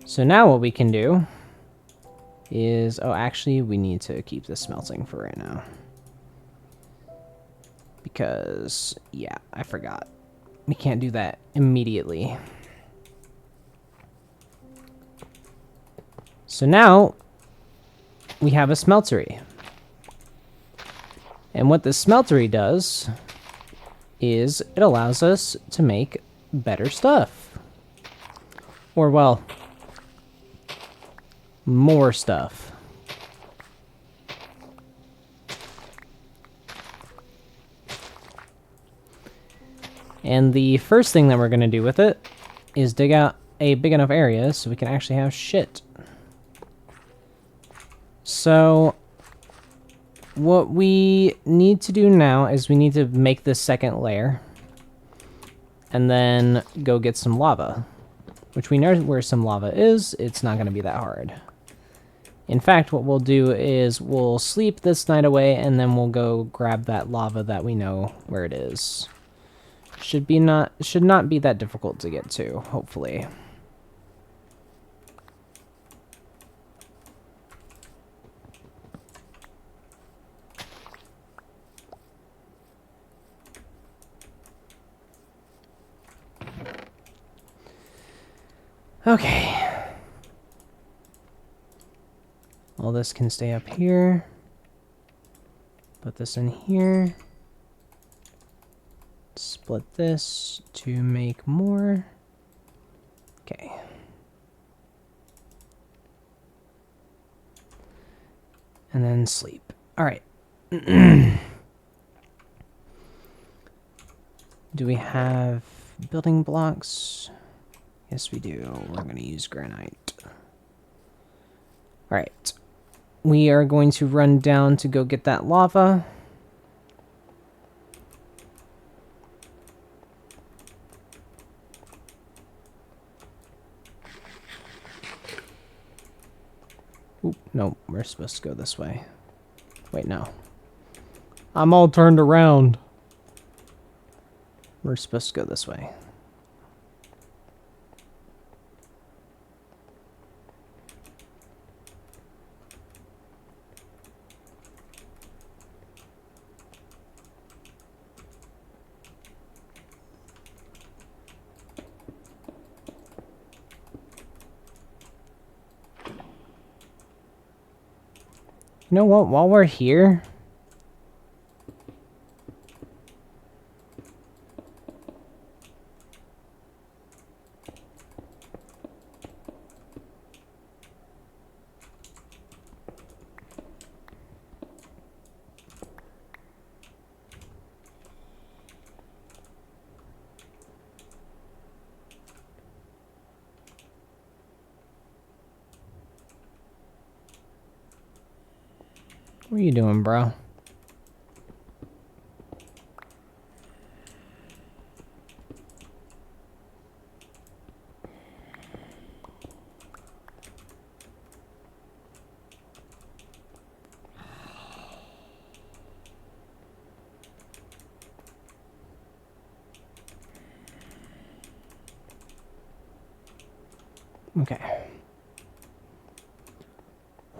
So now what we can do is... Oh, actually, we need to keep this smelting for right now. Because, yeah, I forgot. We can't do that immediately. So now, we have a smeltery. And what the smeltery does is it allows us to make better stuff. Or, well, more stuff. And the first thing that we're going to do with it is dig out a big enough area so we can actually have shit. So what we need to do now is we need to make this second layer and then go get some lava, which we know where some lava is. It's not going to be that hard. In fact, what we'll do is we'll sleep this night away and then we'll go grab that lava that we know where it is. Should not be that difficult to get to, hopefully. Okay. All this can stay up here. Put this in here. Split this to make more. Okay. And then sleep. All right. Do we have building blocks? Yes, we do. We're going to use granite. All right. We are going to run down to go get that lava. Oop, no, we're supposed to go this way. Wait, no. I'm all turned around. We're supposed to go this way. You know what? While we're here... What are you doing, bro? Okay.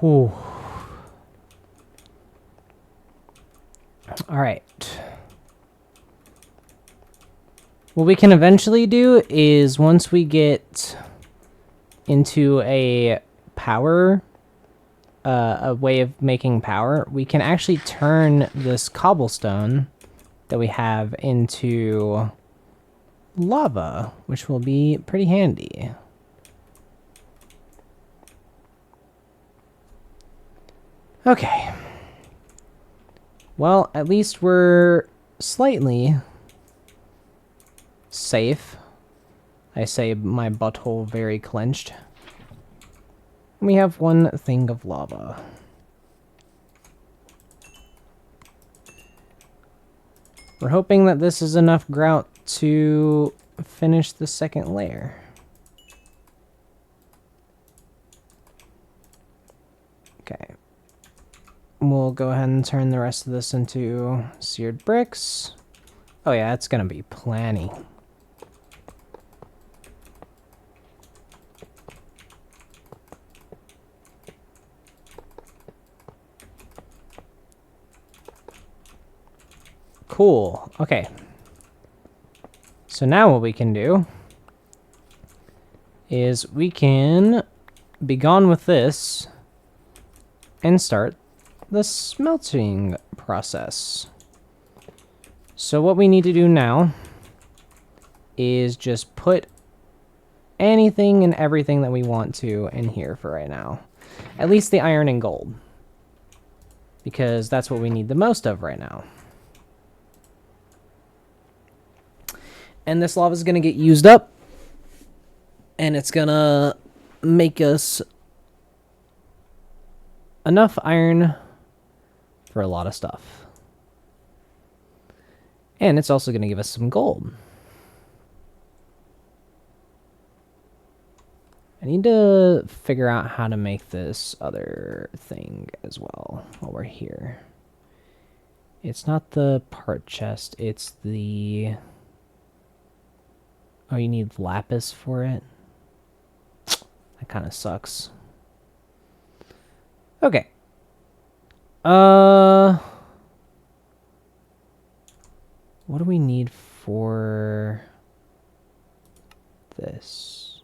Whew. All right. What we can eventually do is once we get into a power, a way of making power, we can actually turn this cobblestone that we have into lava, which will be pretty handy. Okay. Well, at least we're slightly safe. I say my butthole very clenched. We have one thing of lava. We're hoping that this is enough grout to finish the second layer. Okay. We'll go ahead and turn the rest of this into seared bricks. Oh yeah, it's gonna be plenty. Cool. Okay. So now what we can do is we can be gone with this and start the smelting process. So what we need to do now is just put anything and everything that we want to in here for right now. At least the iron and gold. Because that's what we need the most of right now. And this lava is going to get used up. And it's going to make us enough iron for a lot of stuff. And it's also going to give us some gold. I need to figure out how to make this other thing as well while we're here. It's not the part chest, it's the... Oh, you need lapis for it? That kind of sucks. Okay. What do we need for this?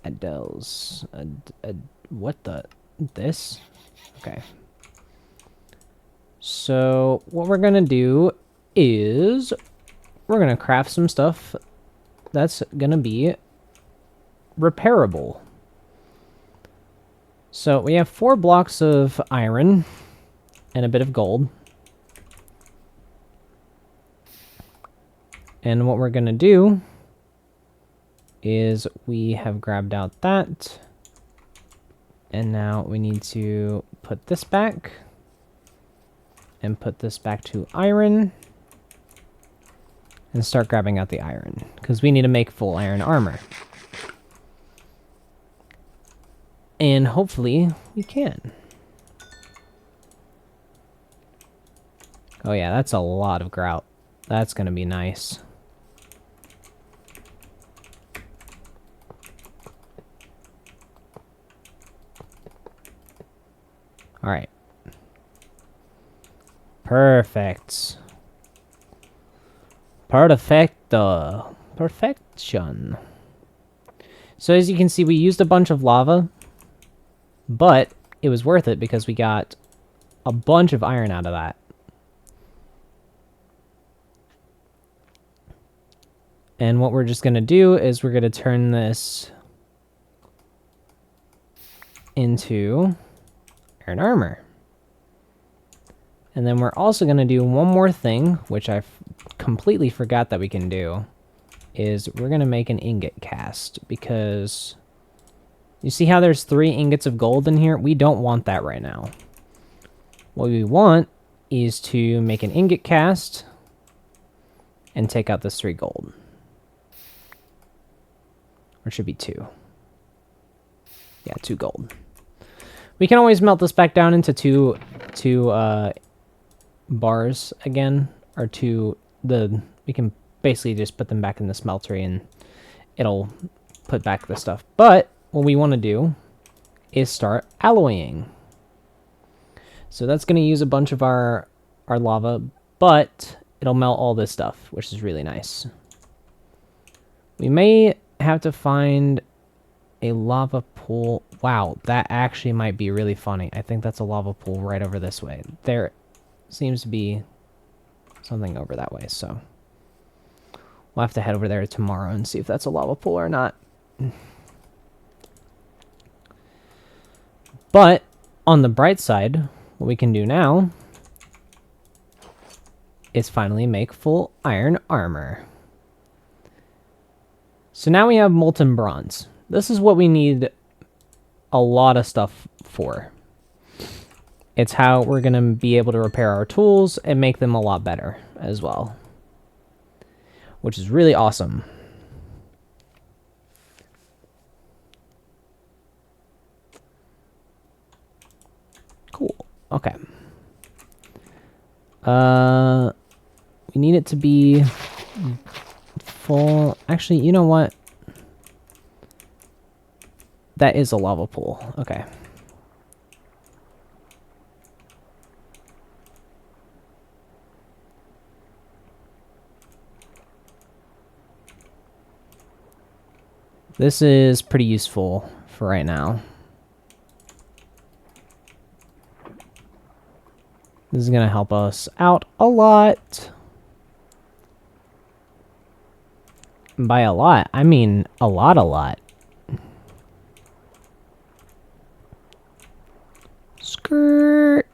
Adele's. What the? This? Okay. So, what we're gonna do is we're gonna craft some stuff that's gonna be repairable. So, we have 4 blocks of iron and a bit of gold. And what we're gonna do is we have grabbed out that, and now we need to put this back and put this back to iron and start grabbing out the iron because we need to make full iron armor, and hopefully we can. Oh yeah, that's a lot of grout. That's gonna be nice. All right. Perfect. Perfecto. Perfection. So as you can see, we used a bunch of lava, but it was worth it because we got a bunch of iron out of that. And what we're just going to do is we're going to turn this into iron armor. And then we're also going to do one more thing, which I completely forgot that we can do, is we're going to make an ingot cast, because you see how there's 3 ingots of gold in here? We don't want that right now. What we want is to make an ingot cast and take out this 3 gold. Or it should be 2. Yeah, 2 gold. We can always melt this back down into two bars again, or we can basically just put them back in the smeltery and it'll put back the stuff. But what we want to do is start alloying. So that's going to use a bunch of our lava, but it'll melt all this stuff, which is really nice. We may have to find a lava pool. Wow, that actually might be really funny. I think that's a lava pool right over this way. There seems to be something over that way, so we'll have to head over there tomorrow and see if that's a lava pool or not. But on the bright side, what we can do now is finally make full iron armor. So now we have molten bronze. This is what we need a lot of stuff for. It's how we're going to be able to repair our tools and make them a lot better as well, which is really awesome. Cool. Okay. We need it to be full. Actually, you know what? That is a lava pool. Okay. This is pretty useful for right now. This is going to help us out a lot. By a lot, I mean a lot. Skirt.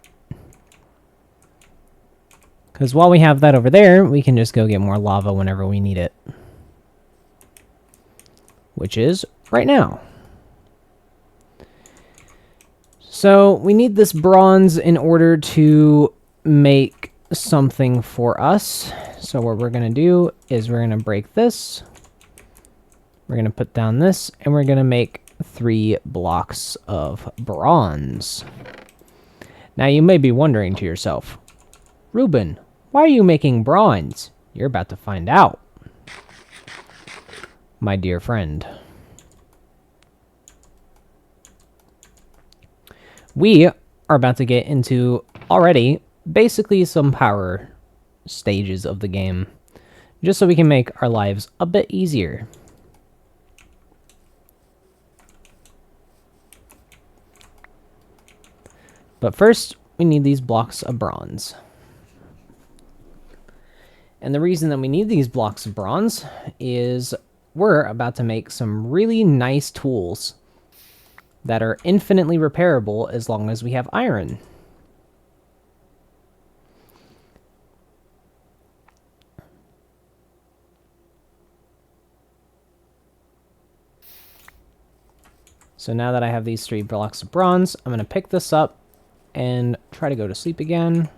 Because while we have that over there, we can just go get more lava whenever we need it. Which is right now. So we need this bronze in order to make something for us. So what we're going to do is we're going to break this. We're going to put down this, and we're going to make 3 blocks of bronze. Now you may be wondering to yourself, RuBen, why are you making bronze? You're about to find out, my dear friend. We are about to get into already basically some power stages of the game, just so we can make our lives a bit easier. But first, we need these blocks of bronze. And the reason that we need these blocks of bronze is we're about to make some really nice tools that are infinitely repairable as long as we have iron. So now that I have these 3 blocks of bronze, I'm going to pick this up and try to go to sleep again.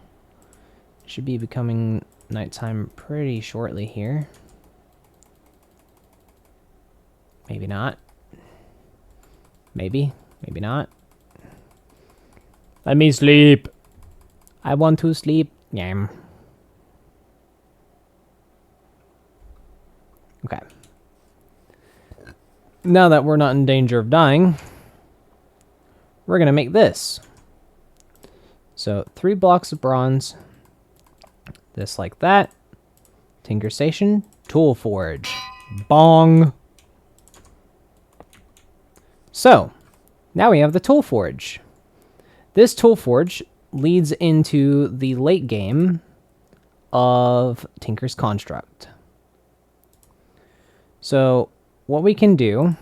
Should be becoming nighttime pretty shortly here. Maybe not. Maybe. Maybe not. Let me sleep. I want to sleep. Yam. Okay. Now that we're not in danger of dying, we're going to make this. So 3 blocks of bronze. This like that. Tinker Station. Tool Forge. Bong. So, now we have the Tool Forge. This Tool Forge leads into the late game of Tinker's Construct. So, what we can do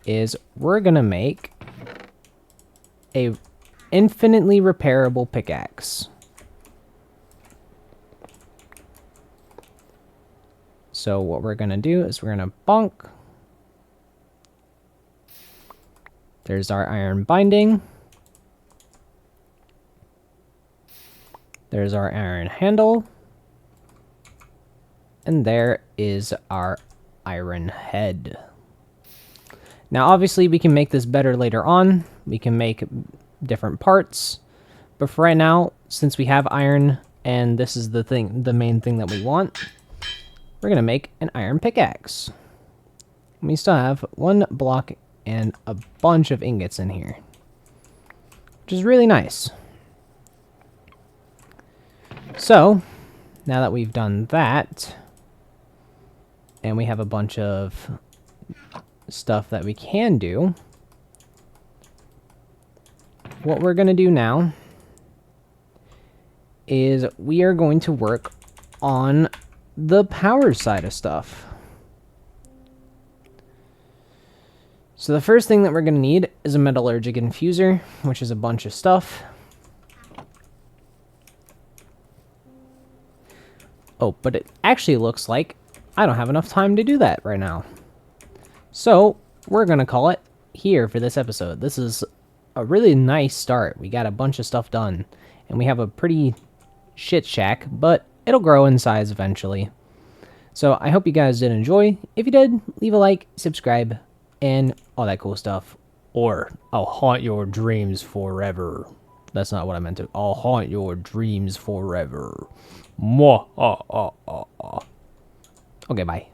is we're going to make a infinitely repairable pickaxe. So what we're going to do is we're going to bonk. There's our iron binding. There's our iron handle. And there is our iron head. Now obviously we can make this better later on. We can make different parts. But for right now, since we have iron and this is the main thing that we want, we're going to make an iron pickaxe. We still have 1 block and a bunch of ingots in here, which is really nice. So, now that we've done that, and we have a bunch of stuff that we can do, what we're going to do now is we are going to work on the power side of stuff. So the first thing that we're going to need is a metallurgic infuser, which is a bunch of stuff. Oh, but it actually looks like I don't have enough time to do that right now. So we're going to call it here for this episode. This is a really nice start. We got a bunch of stuff done, and we have a pretty shit shack, but it'll grow in size eventually. So I hope you guys did enjoy. If you did, leave a like, subscribe, and all that cool stuff. Or I'll haunt your dreams forever. That's not what I meant to. I'll haunt your dreams forever. Mwah. Okay, bye.